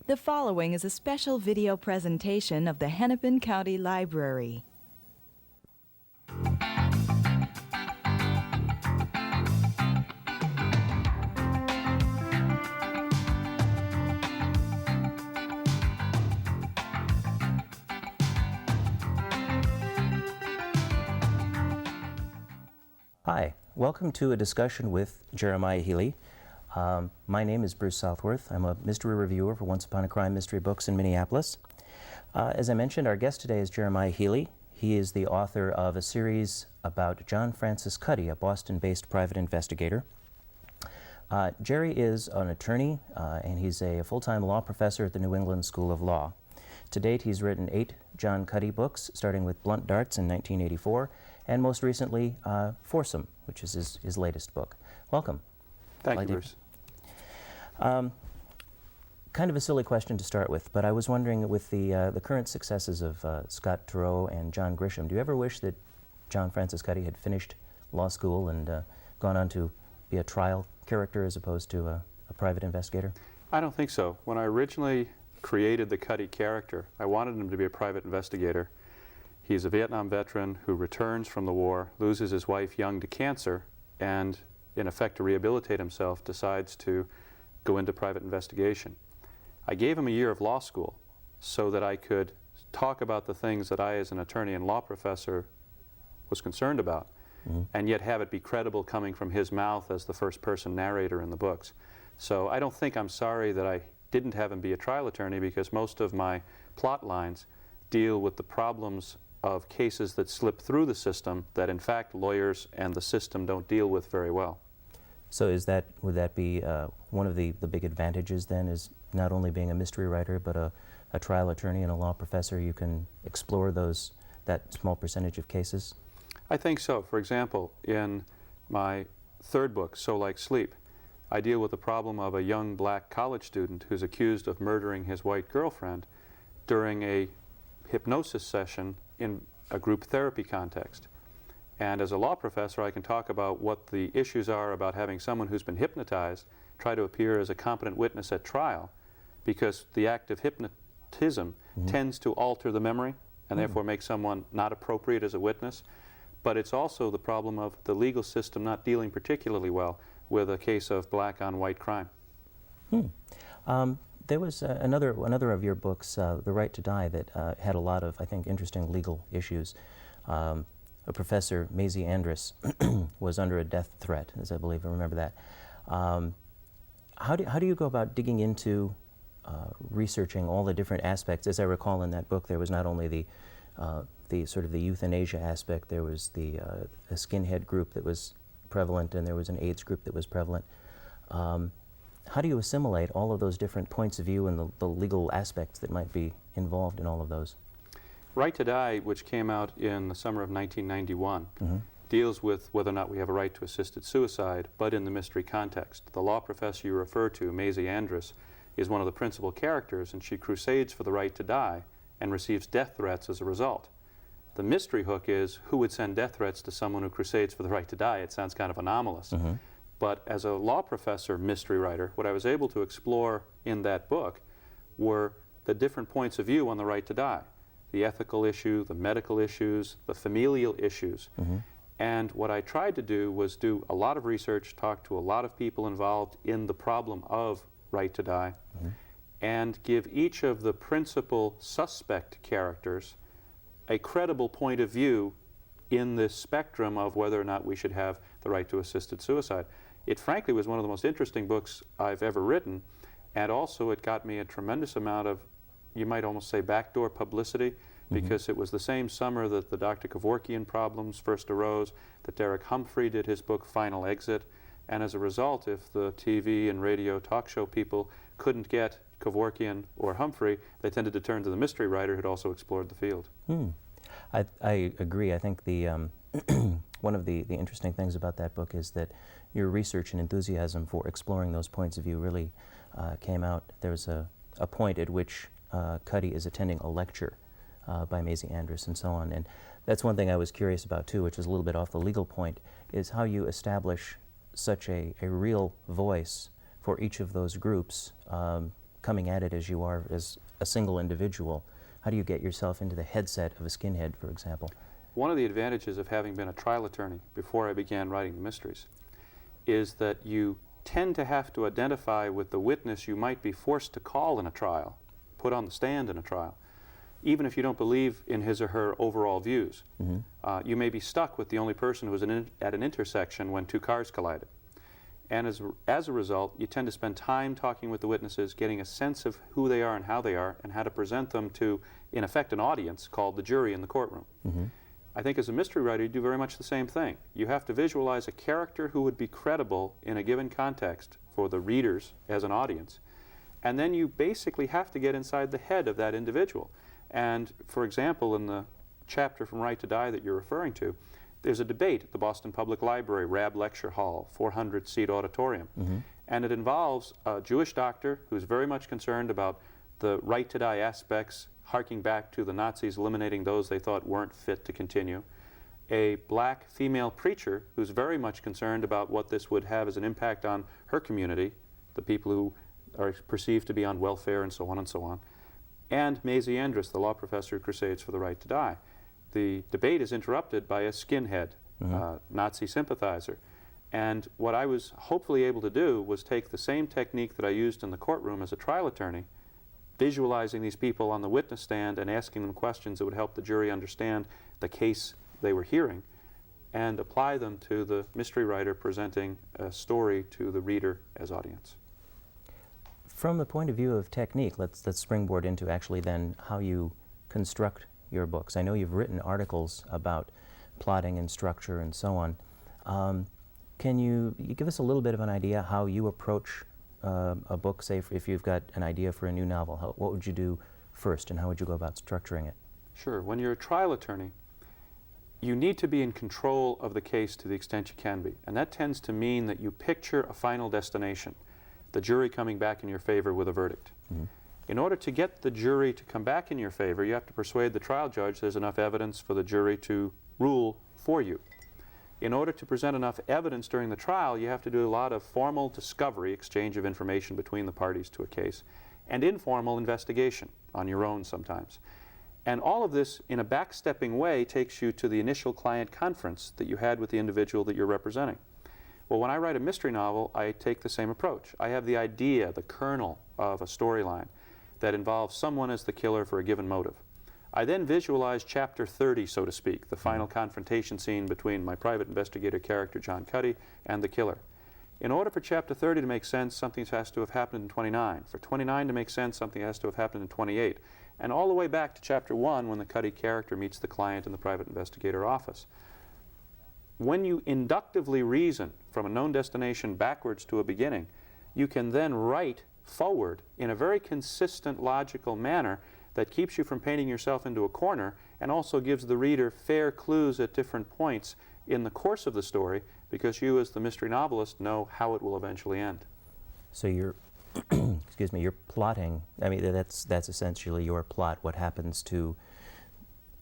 The following is a special video presentation of the Hennepin County Library. Hi, welcome to a discussion with Jeremiah Healy. My name is Bruce Southworth. I'm a mystery reviewer for Once Upon a Crime Mystery Books in Minneapolis. As I mentioned, our guest today is Jeremiah Healy. He is the author of a series about John Francis Cutty, a Boston-based private investigator. Jerry is an attorney, and he's a full-time law professor at the New England School of Law. To date, he's written 8 John Cuddy books, starting with Blunt Darts in 1984, and most recently, Foursome, which is his latest book. Welcome. Thank you, Bruce. Kind of a silly question to start with, but I was wondering, with the current successes of Scott Turow and John Grisham, do you ever wish that John Francis Cutty had finished law school and gone on to be a trial character as opposed to a private investigator? I don't think so. When I originally created the Cuddy character, I wanted him to be a private investigator. He's a Vietnam veteran who returns from the war, loses his wife young to cancer, and in effect to rehabilitate himself decides to go into private investigation. I gave him a year of law school so that I could talk about the things that I as an attorney and law professor was concerned about, and yet have it be credible coming from his mouth as the first person narrator in the books. So I don't think I'm sorry that I didn't have him be a trial attorney, because most of my plot lines deal with the problems of cases that slip through the system that in fact lawyers and the system don't deal with very well. So would that be one of the big advantages then, is not only being a mystery writer but a trial attorney and a law professor? You can explore that small percentage of cases? I think so. For example, in my third book, So Like Sleep, I deal with the problem of a young black college student who's accused of murdering his white girlfriend during a hypnosis session in a group therapy context. And as a law professor, I can talk about what the issues are about having someone who's been hypnotized try to appear as a competent witness at trial, because the act of hypnotism tends to alter the memory and therefore make someone not appropriate as a witness. But it's also the problem of the legal system not dealing particularly well with a case of black on white crime. There was another of your books, The Right to Die, that had a lot of, I think, interesting legal issues. A Professor Maisie Andrus was under a death threat, as I believe I remember that. How do you go about digging into researching all the different aspects? As I recall in that book, there was not only the sort of the euthanasia aspect, there was a skinhead group that was prevalent, and there was an AIDS group that was prevalent. How do you assimilate all of those different points of view and the legal aspects that might be involved in all of those? Right to Die, which came out in the summer of 1991, deals with whether or not we have a right to assisted suicide, but in the mystery context. The law professor you refer to, Maisie Andrus, is one of the principal characters, and she crusades for the right to die and receives death threats as a result. The mystery hook is, who would send death threats to someone who crusades for the right to die? It sounds kind of anomalous. But as a law professor, mystery writer, what I was able to explore in that book were the different points of view on the right to die. The ethical issue, the medical issues, the familial issues. And what I tried to do was do a lot of research, talk to a lot of people involved in the problem of right to die, and give each of the principal suspect characters a credible point of view in this spectrum of whether or not we should have the right to assisted suicide. It frankly was one of the most interesting books I've ever written, and also it got me a tremendous amount of, you might almost say, backdoor publicity, because it was the same summer that the Dr. Kevorkian problems first arose, that Derek Humphrey did his book Final Exit, and as a result, if the TV and radio talk show people couldn't get Kevorkian or Humphrey, they tended to turn to the mystery writer who'd also explored the field. I agree. I think the one of the interesting things about that book is that your research and enthusiasm for exploring those points of view really came out. There was a point at which Cuddy is attending a lecture by Maisie Andrus and so on, and that's one thing I was curious about too, which is a little bit off the legal point, is how you establish such a real voice for each of those groups coming at it as you are as a single individual, how do you get yourself into the headset of a skinhead, for example? One of the advantages of having been a trial attorney before I began writing the mysteries is that you tend to have to identify with the witness you might be forced to call in a trial, put on the stand in a trial, even if you don't believe in his or her overall views. You may be stuck with the only person who was at an intersection when two cars collided. And as a result, you tend to spend time talking with the witnesses, getting a sense of who they are and how to present them to, in effect, an audience called the jury in the courtroom. I think as a mystery writer, you do very much the same thing. You have to visualize a character who would be credible in a given context for the readers as an audience. And then you basically have to get inside the head of that individual. And for example, in the chapter from Right to Die that you're referring to, there's a debate at the Boston Public Library, Rabb Lecture Hall, 400-seat auditorium. And it involves a Jewish doctor who's very much concerned about the right to die aspects, harking back to the Nazis eliminating those they thought weren't fit to continue. A black female preacher who's very much concerned about what this would have as an impact on her community, the people who are perceived to be on welfare and so on and so on. And Maisie Andrus, the law professor who crusades for the right to die. The debate is interrupted by a skinhead, Nazi sympathizer. And what I was hopefully able to do was take the same technique that I used in the courtroom as a trial attorney, visualizing these people on the witness stand and asking them questions that would help the jury understand the case they were hearing, and apply them to the mystery writer presenting a story to the reader as audience. From the point of view of technique, let's springboard into actually then how you construct your books. I know you've written articles about plotting and structure and so on. Can you give us a little bit of an idea how you approach a book, say if you've got an idea for a new novel? What would you do first, and how would you go about structuring it? Sure. When you're a trial attorney, you need to be in control of the case to the extent you can be. And that tends to mean that you picture a final destination, the jury coming back in your favor with a verdict. In order to get the jury to come back in your favor, you have to persuade the trial judge there's enough evidence for the jury to rule for you. In order to present enough evidence during the trial, you have to do a lot of formal discovery, exchange of information between the parties to a case, and informal investigation on your own sometimes. And all of this, in a backstepping way, takes you to the initial client conference that you had with the individual that you're representing. Well, when I write a mystery novel, I take the same approach. I have the idea, the kernel of a storyline that involves someone as the killer for a given motive. I then visualize chapter 30, so to speak, the final confrontation scene between my private investigator character, John Cuddy, and the killer. In order for chapter 30 to make sense, something has to have happened in 29. For 29 to make sense, something has to have happened in 28. And all the way back to chapter 1, when the Cuddy character meets the client in the private investigator office. When you inductively reason from a known destination backwards to a beginning, you can then write forward in a very consistent, logical manner that keeps you from painting yourself into a corner, and also gives the reader fair clues at different points in the course of the story, because you as the mystery novelist know how it will eventually end. So you're, excuse me, you're plotting, I mean that's essentially your plot, what happens to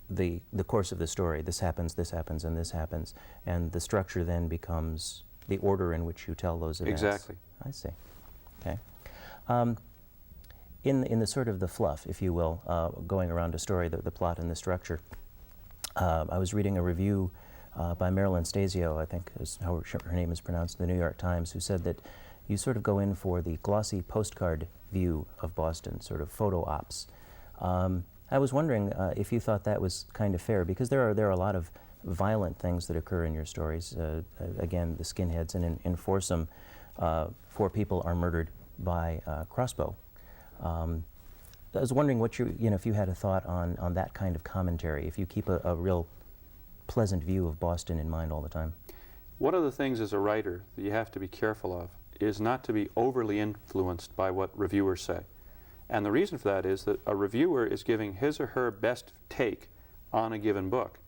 the course of the story. This happens, and this happens, and the structure then becomes the order in which you tell those events. Exactly. I see. Okay. In the sort of the fluff, if you will, going around a story, the plot and the structure, I was reading a review by Marilyn Stasio, I think is how her name is pronounced, in the New York Times, who said that you sort of go in for the glossy postcard view of Boston, sort of photo ops. I was wondering if you thought that was kind of fair, because there are a lot of violent things that occur in your stories. Again, the skinheads, and in Foursome, 4 people are murdered by crossbow. I was wondering what if you had a thought on that kind of commentary, if you keep a real pleasant view of Boston in mind all the time. One of the things as a writer that you have to be careful of is not to be overly influenced by what reviewers say. And the reason for that is that a reviewer is giving his or her best take on a given book.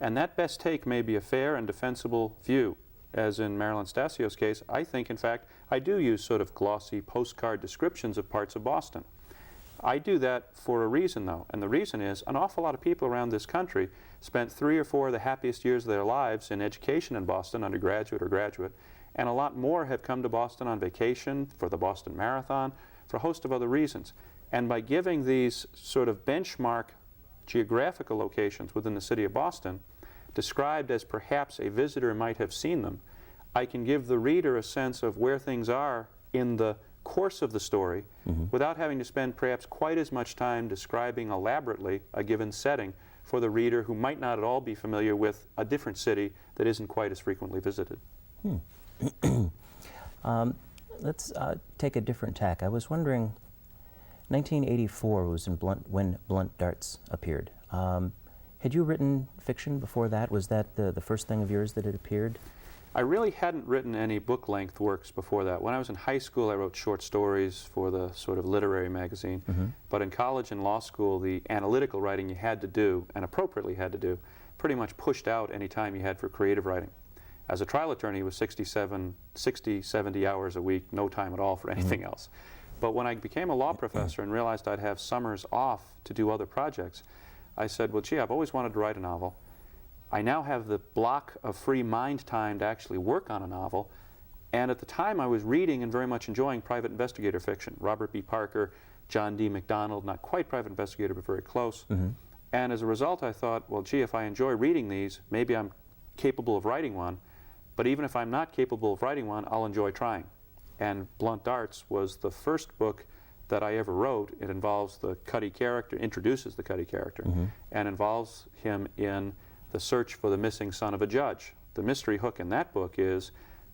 And that best take may be a fair and defensible view. As in Marilyn Stasio's case, I think, in fact, I do use sort of glossy postcard descriptions of parts of Boston. I do that for a reason, though, and the reason is an awful lot of people around this country spent 3 or 4 of the happiest years of their lives in education in Boston, undergraduate or graduate, and a lot more have come to Boston on vacation, for the Boston Marathon, for a host of other reasons. And by giving these sort of benchmark geographical locations within the city of Boston, described as perhaps a visitor might have seen them, I can give the reader a sense of where things are in the course of the story without having to spend perhaps quite as much time describing elaborately a given setting for the reader who might not at all be familiar with a different city that isn't quite as frequently visited. Let's take a different tack. I was wondering, 1984 was when Blunt Darts appeared. Had you written fiction before that? Was that the first thing of yours that had appeared? I really hadn't written any book-length works before that. When I was in high school, I wrote short stories for the sort of literary magazine. But in college and law school, the analytical writing you had to do, and appropriately had to do, pretty much pushed out any time you had for creative writing. As a trial attorney, it was 60, 70 hours a week, no time at all for anything else. But when I became a law professor and realized I'd have summers off to do other projects, I said, well, gee, I've always wanted to write a novel. I now have the block of free mind time to actually work on a novel. And at the time, I was reading and very much enjoying private investigator fiction. Robert B. Parker, John D. MacDonald, not quite private investigator, but very close. And as a result, I thought, well, gee, if I enjoy reading these, maybe I'm capable of writing one. But even if I'm not capable of writing one, I'll enjoy trying. And Blunt Darts was the first book that I ever wrote. It involves the Cuddy character, introduces the Cuddy character, and involves him in the search for the missing son of a judge. The mystery hook in that book is,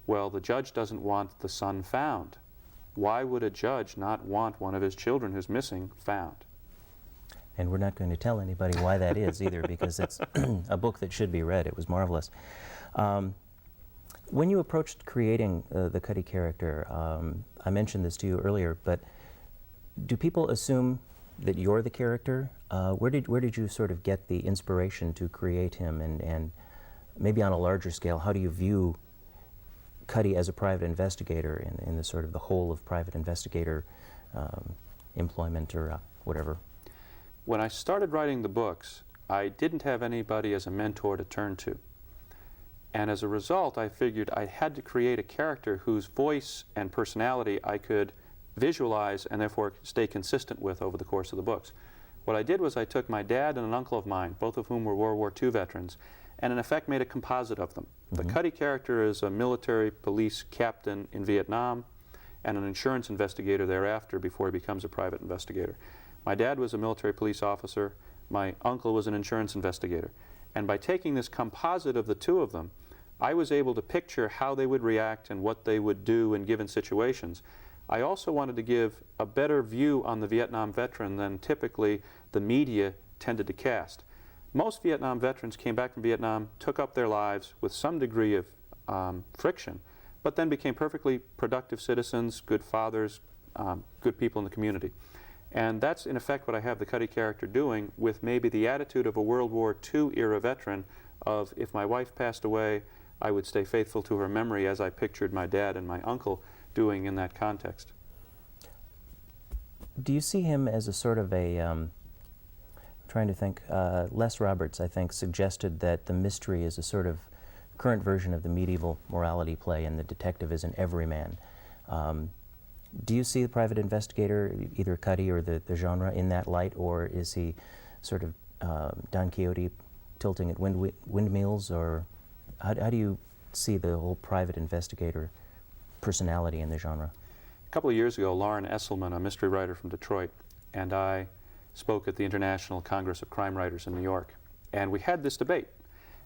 well, the judge doesn't want the son found. Why would a judge not want one of his children who's missing found? And we're not going to tell anybody why that is either, because it's a book that should be read. It was marvelous. When you approached creating the Cuddy character, I mentioned this to you earlier, but do people assume that you're the character? Where did you sort of get the inspiration to create him, and maybe on a larger scale, how do you view Cuddy as a private investigator in the sort of the whole of private investigator employment or whatever? When I started writing the books, I didn't have anybody as a mentor to turn to. And as a result, I figured I had to create a character whose voice and personality I could visualize and therefore stay consistent with over the course of the books. What I did was I took my dad and an uncle of mine, both of whom were World War II veterans, and in effect made a composite of them. The Cuddy character is a military police captain in Vietnam and an insurance investigator thereafter before he becomes a private investigator. My dad was a military police officer. My uncle was an insurance investigator. And by taking this composite of the two of them, I was able to picture how they would react and what they would do in given situations. I also wanted to give a better view on the Vietnam veteran than typically the media tended to cast. Most Vietnam veterans came back from Vietnam, took up their lives with some degree of friction, but then became perfectly productive citizens, good fathers, good people in the community. And that's in effect what I have the Cuddy character doing, with maybe the attitude of a World War II era veteran of, if my wife passed away, I would stay faithful to her memory, as I pictured my dad and my uncle doing in that context. Do you see him as a sort of a, I'm trying to think, Les Roberts, I think, suggested that the mystery is a sort of current version of the medieval morality play, and the detective is an everyman. Do you see the private investigator, either Cuddy or the genre, in that light, or is he sort of Don Quixote tilting at windmills, or how do you see the whole private investigator personality in the genre? A couple of years ago, Lauren Esselman, a mystery writer from Detroit, and I spoke at the International Congress of Crime Writers in New York. And we had this debate.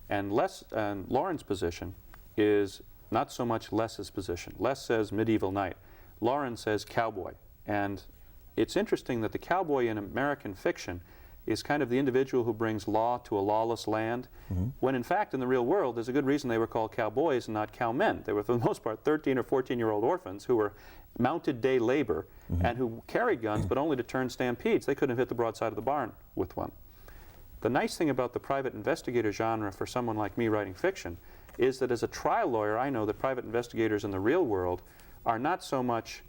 And Lauren's position is not so much Les's position. Les says medieval knight. Lauren says cowboy. And it's interesting that the cowboy in American fiction is kind of the individual who brings law to a lawless land, when in fact in the real world there's a good reason they were called cowboys and not cowmen. They were for the most part 13 or 14-year-old orphans who were mounted day labor and who carried guns but only to turn stampedes. They couldn't have hit the broadside of the barn with one. The nice thing about the private investigator genre for someone like me writing fiction is that as a trial lawyer, I know that private investigators in the real world are not so much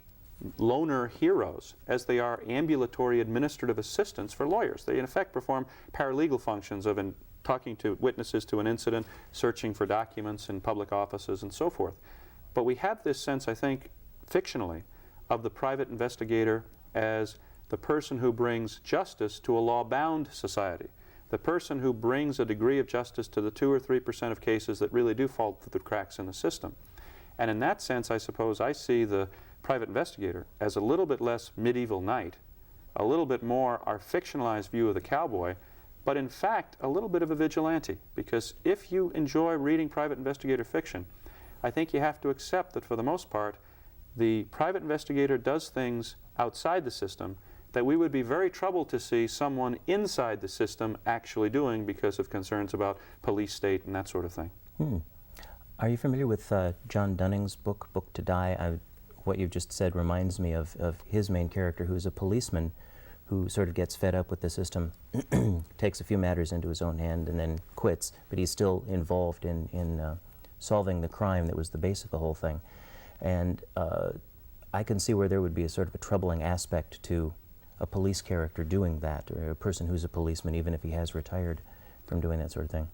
loner heroes as they are ambulatory administrative assistants for lawyers. They in effect perform paralegal functions of talking to witnesses to an incident, searching for documents in public offices and so forth. But we have this sense, I think, fictionally, of the private investigator as the person who brings justice to a law-bound society, the person who brings a degree of justice to the 2 or 3% of cases that really do fall through the cracks in the system. And in that sense, I suppose I see the private investigator as a little bit less medieval knight, a little bit more our fictionalized view of the cowboy, but in fact a little bit of a vigilante. Because if you enjoy reading private investigator fiction, I think you have to accept that for the most part, the private investigator does things outside the system that we would be very troubled to see someone inside the system actually doing because of concerns about police state and that sort of thing. Are you familiar with John Dunning's book, Book to Die? What you've just said reminds me of his main character, who's a policeman who sort of gets fed up with the system, takes a few matters into his own hand and then quits, but he's still involved in solving the crime that was the base of the whole thing. And I can see where there would be a sort of a troubling aspect to a police character doing that, or a person who's a policeman, even if he has retired from doing that sort of thing.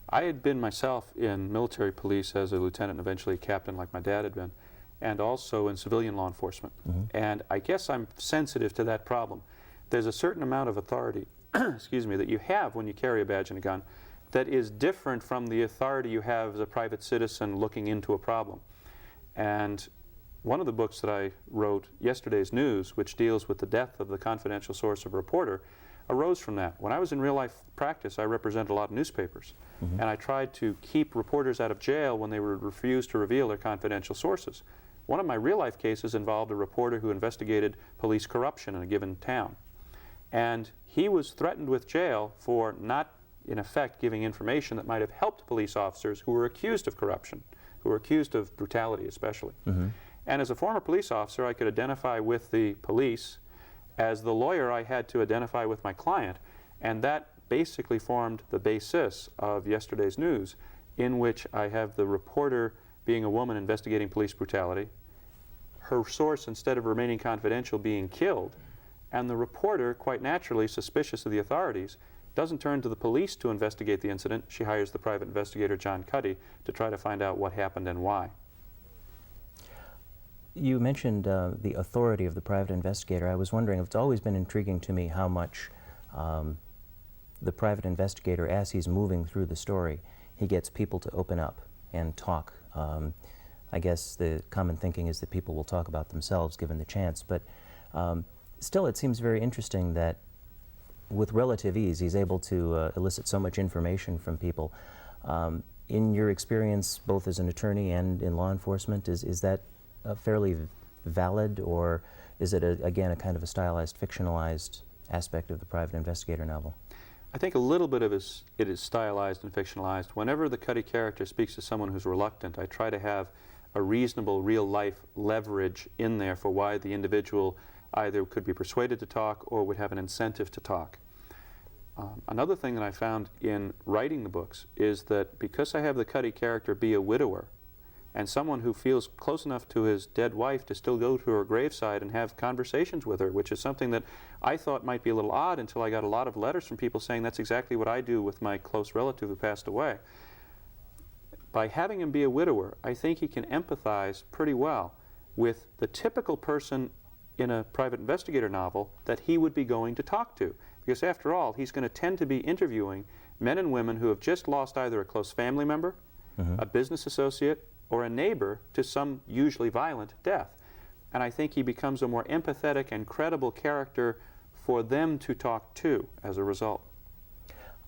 I had been myself in military police as a lieutenant and eventually a captain like my dad had been, and also in civilian law enforcement. And I guess I'm sensitive to that problem. There's a certain amount of authority excuse me, that you have when you carry a badge and a gun that is different from the authority you have as a private citizen looking into a problem. And one of the books that I wrote, Yesterday's News, which deals with the death of the confidential source of a reporter, arose from that. When I was in real life practice, I represented a lot of newspapers, and I tried to keep reporters out of jail when they would refuse to reveal their confidential sources. One of my real life cases involved a reporter who investigated police corruption in a given town. And he was threatened with jail for not, in effect, giving information that might have helped police officers who were accused of corruption, who were accused of brutality especially. And as a former police officer, I could identify with the police. As the lawyer, I had to identify with my client, and that basically formed the basis of Yesterday's News, in which I have the reporter being a woman investigating police brutality, her source, instead of remaining confidential, being killed, and the reporter, quite naturally suspicious of the authorities, doesn't turn to the police to investigate the incident. She hires the private investigator, John Cuddy, to try to find out what happened and why. You mentioned the authority of the private investigator. I was wondering, it's always been intriguing to me how much the private investigator, as he's moving through the story, he gets people to open up and talk. I guess the common thinking is that people will talk about themselves given the chance, but still it seems very interesting that with relative ease he's able to elicit so much information from people. In your experience, both as an attorney and in law enforcement, is that fairly valid, or is it, again, a kind of a stylized, fictionalized aspect of the private investigator novel? I think a little bit of it is stylized and fictionalized. Whenever the Cuddy character speaks to someone who's reluctant, I try to have a reasonable real-life leverage in there for why the individual either could be persuaded to talk or would have an incentive to talk. Another thing that I found in writing the books is that because I have the Cuddy character be a widower, and someone who feels close enough to his dead wife to still go to her graveside and have conversations with her, which is something that I thought might be a little odd until I got a lot of letters from people saying that's exactly what I do with my close relative who passed away. By having him be a widower, I think he can empathize pretty well with the typical person in a private investigator novel that he would be going to talk to. Because after all, he's going to tend to be interviewing men and women who have just lost either a close family member, a business associate, or a neighbor to some usually violent death. And I think he becomes a more empathetic and credible character for them to talk to as a result.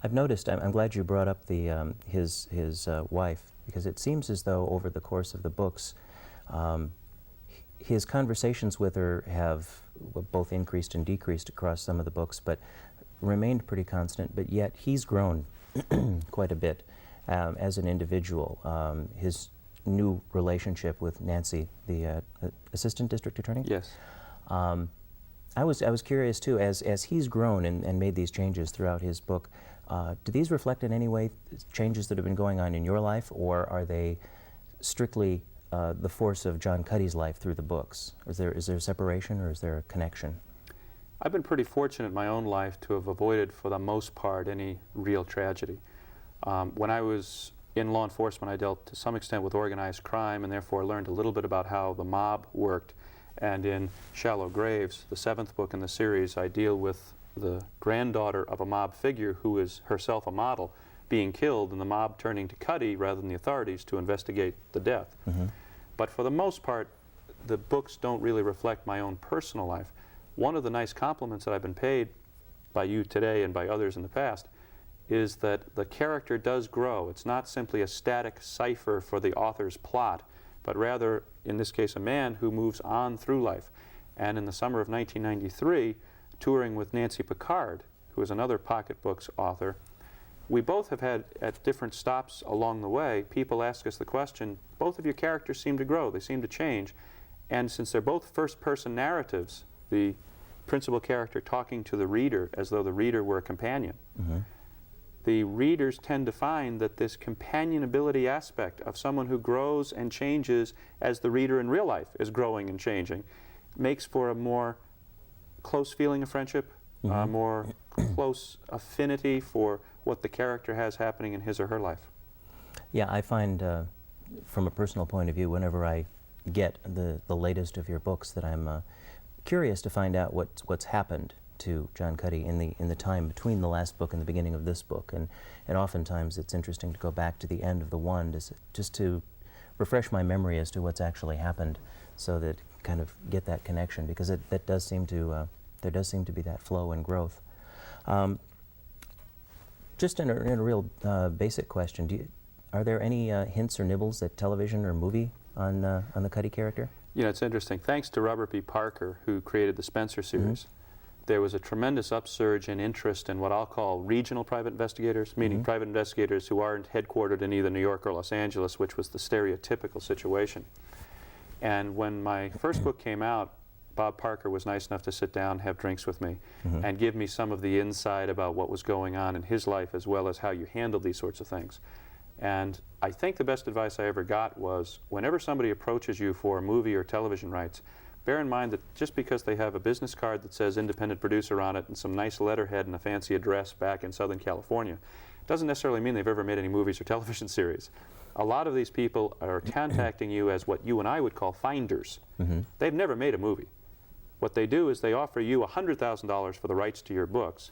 I've noticed, I'm glad you brought up the, his wife, because it seems as though over the course of the books, his conversations with her have both increased and decreased across some of the books, but remained pretty constant, but yet he's grown quite a bit as an individual. His new relationship with Nancy, the assistant district attorney? Yes. I was curious too, as he's grown and made these changes throughout his book, do these reflect in any way changes that have been going on in your life, or are they strictly the force of John Cuddy's life through the books? Is there a separation, or is there a connection? I've been pretty fortunate in my own life to have avoided, for the most part, any real tragedy. When I was in law enforcement, I dealt to some extent with organized crime and therefore learned a little bit about how the mob worked. And in Shallow Graves, the 7th book in the series, I deal with the granddaughter of a mob figure who is herself a model being killed, and the mob turning to Cuddy rather than the authorities to investigate the death. But for the most part, the books don't really reflect my own personal life. One of the nice compliments that I've been paid by you today and by others in the past is that the character does grow. It's not simply a static cipher for the author's plot, but rather, in this case, a man who moves on through life. And in the summer of 1993, touring with Nancy Picard, who is another pocketbooks author, we both have had, at different stops along the way, people ask us the question, both of your characters seem to grow, they seem to change, and since they're both first-person narratives, the principal character talking to the reader as though the reader were a companion, the readers tend to find that this companionability aspect of someone who grows and changes as the reader in real life is growing and changing makes for a more close feeling of friendship, a more close affinity for what the character has happening in his or her life. Yeah, I find from a personal point of view, whenever I get the latest of your books, that I'm curious to find out what's happened to John Cuddy in the time between the last book and the beginning of this book, and oftentimes it's interesting to go back to the end of the one just to refresh my memory as to what's actually happened, so that kind of get that connection, because that does seem to there does seem to be that flow and growth. Just in a real basic question, are there any hints or nibbles at television or movie on the Cuddy character? You know, it's interesting. Thanks to Robert B. Parker, who created the Spencer series, there was a tremendous upsurge in interest in what I'll call regional private investigators, meaning private investigators who aren't headquartered in either New York or Los Angeles, which was the stereotypical situation. And when my first book came out, Bob Parker was nice enough to sit down, have drinks with me, and give me some of the insight about what was going on in his life, as well as how you handle these sorts of things. And I think the best advice I ever got was, whenever somebody approaches you for a movie or television rights, bear in mind that just because they have a business card that says independent producer on it and some nice letterhead and a fancy address back in Southern California, doesn't necessarily mean they've ever made any movies or television series. A lot of these people are contacting you as what you and I would call finders. They've never made a movie. What they do is they offer you $100,000 for the rights to your books,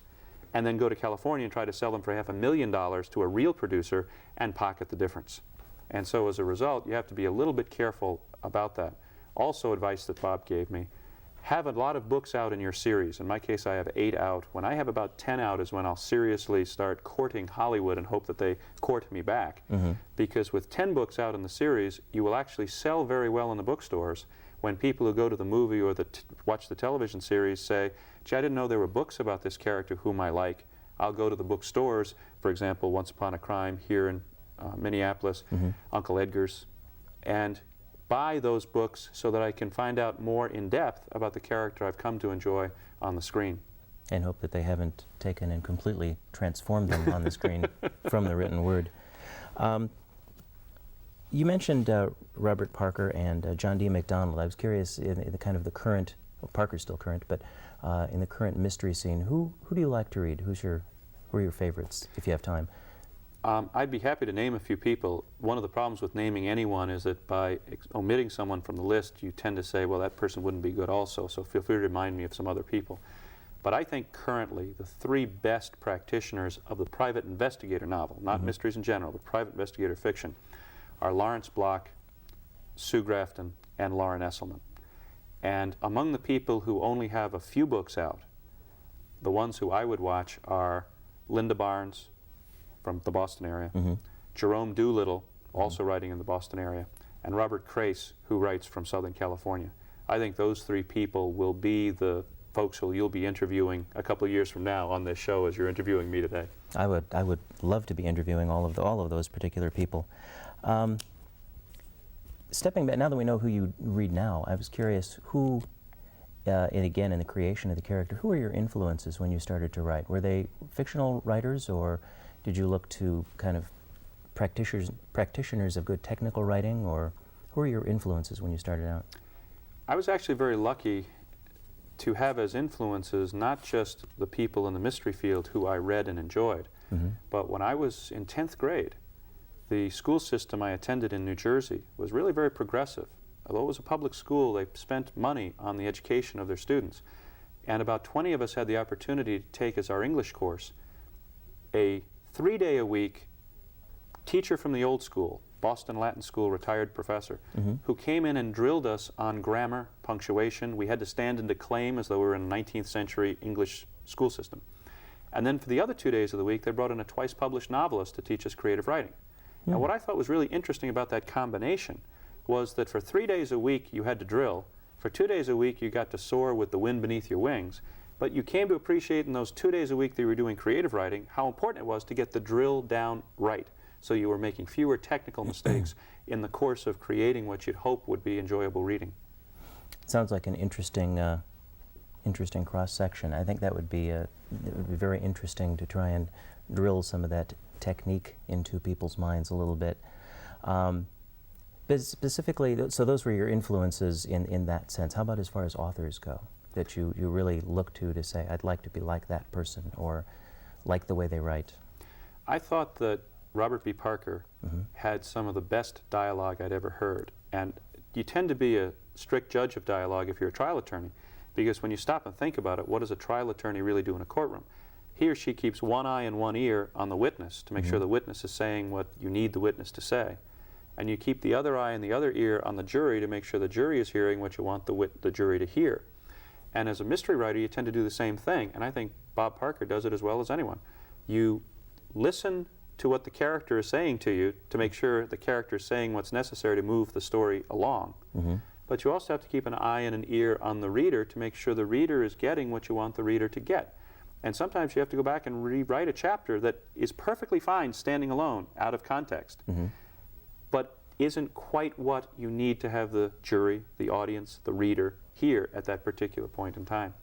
and then go to California and try to sell them for $500,000 to a real producer and pocket the difference. And so as a result, you have to be a little bit careful about that. Also, advice that Bob gave me, have a lot of books out in your series. In my case, I have 8 out. When I have about 10 out is when I'll seriously start courting Hollywood and hope that they court me back. Because with 10 books out in the series, you will actually sell very well in the bookstores when people who go to the movie or watch the television series say, gee, I didn't know there were books about this character whom I like. I'll go to the bookstores, for example, Once Upon a Crime here in Minneapolis, Uncle Edgar's, and buy those books so that I can find out more in depth about the character I've come to enjoy on the screen. And hope that they haven't taken and completely transformed them on the screen from the written word. You mentioned Robert Parker and John D. MacDonald. I was curious, in the kind of the current, well, Parker's still current, but in the current mystery scene, who do you like to read? Who are your favorites, if you have time? I'd be happy to name a few people. One of the problems with naming anyone is that by omitting someone from the list, you tend to say, well, that person wouldn't be good also, so feel free to remind me of some other people. But I think currently the 3 best practitioners of the private investigator novel, not mysteries in general, but private investigator fiction, are Lawrence Block, Sue Grafton, and Lauren Esselman. And among the people who only have a few books out, the ones who I would watch are Linda Barnes, from the Boston area, Jerome Doolittle, also writing in the Boston area, and Robert Crace, who writes from Southern California. I think those 3 people will be the folks who you'll be interviewing a couple of years from now on this show as you're interviewing me today. I would love to be interviewing all of those particular people. Stepping back, now that we know who you read now, I was curious who, and again in the creation of the character, who were your influences when you started to write? Were they fictional writers, or did you look to kind of practitioners of good technical writing, or who were your influences when you started out? I was actually very lucky to have as influences not just the people in the mystery field who I read and enjoyed, but when I was in 10th grade, the school system I attended in New Jersey was really very progressive. although it was a public school, they spent money on the education of their students. And about 20 of us had the opportunity to take as our English course a 3-day-a-week teacher from the old school, Boston Latin School retired professor, who came in and drilled us on grammar, punctuation. We had to stand and declaim as though we were in a 19th century English school system. And then for the other 2 days of the week, they brought in a twice-published novelist to teach us creative writing. And what I thought was really interesting about that combination was that for 3 days a week you had to drill, for 2 days a week you got to soar with the wind beneath your wings, but you came to appreciate in those 2 days a week that you were doing creative writing how important it was to get the drill down right, so you were making fewer technical mistakes in the course of creating what you'd hope would be enjoyable reading. Sounds like an interesting cross-section. I think that would be very interesting to try and drill some of that technique into people's minds a little bit. But specifically, so those were your influences in that sense. How about as far as authors go, that you really look to say, I'd like to be like that person, or like the way they write? I thought that Robert B. Parker had some of the best dialogue I'd ever heard. And you tend to be a strict judge of dialogue if you're a trial attorney, because when you stop and think about it, what does a trial attorney really do in a courtroom? He or she keeps one eye and one ear on the witness to make sure the witness is saying what you need the witness to say. And you keep the other eye and the other ear on the jury to make sure the jury is hearing what you want the jury to hear. And as a mystery writer, you tend to do the same thing. And I think Bob Parker does it as well as anyone. You listen to what the character is saying to you to make sure the character is saying what's necessary to move the story along. But you also have to keep an eye and an ear on the reader to make sure the reader is getting what you want the reader to get. And sometimes you have to go back and rewrite a chapter that is perfectly fine standing alone, out of context, but isn't quite what you need to have the jury, the audience, the reader hear at that particular point in time.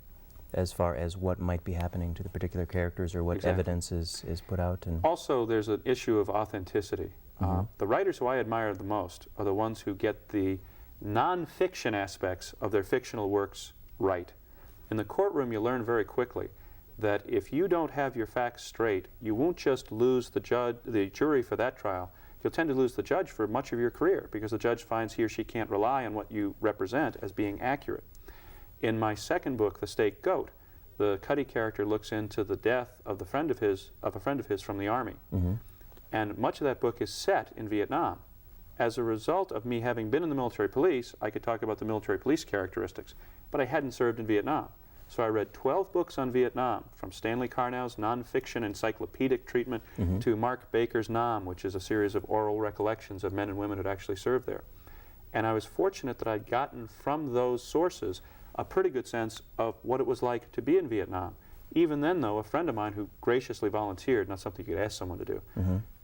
As far as what might be happening to the particular characters or what evidence is put out? And also, there's an issue of authenticity. The writers who I admire the most are the ones who get the non-fiction aspects of their fictional works right. In the courtroom, you learn very quickly that if you don't have your facts straight, you won't just lose the jury for that trial. You'll tend to lose the judge for much of your career, because the judge finds he or she can't rely on what you represent as being accurate. In my second book, The Staked Goat, the Cuddy character looks into the death of a friend of his from the Army. And much of that book is set in Vietnam. As a result of me having been in the military police, I could talk about the military police characteristics, but I hadn't served in Vietnam. So I read 12 books on Vietnam, from Stanley Carnell's nonfiction encyclopedic treatment to Mark Baker's Nam, which is a series of oral recollections of men and women who had actually served there. And I was fortunate that I'd gotten from those sources a pretty good sense of what it was like to be in Vietnam. Even then, though, a friend of mine who graciously volunteered, not something you could ask someone to do,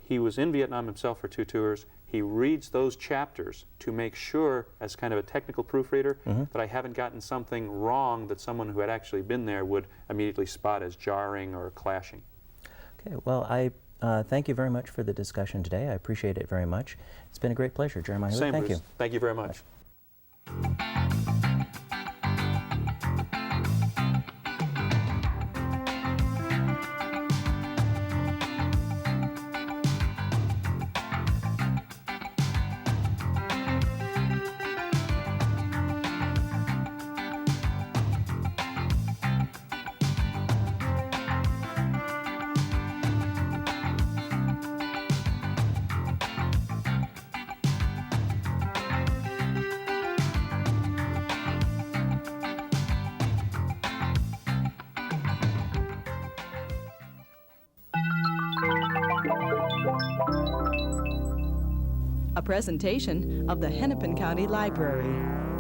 he was in Vietnam himself for 2 tours. He reads those chapters to make sure, as kind of a technical proofreader, that I haven't gotten something wrong that someone who had actually been there would immediately spot as jarring or clashing. Okay, well, I thank you very much for the discussion today. I appreciate it very much. It's been a great pleasure, Jeremiah. Healy. Thank you. Thank you very much. A presentation of the Hennepin County Library.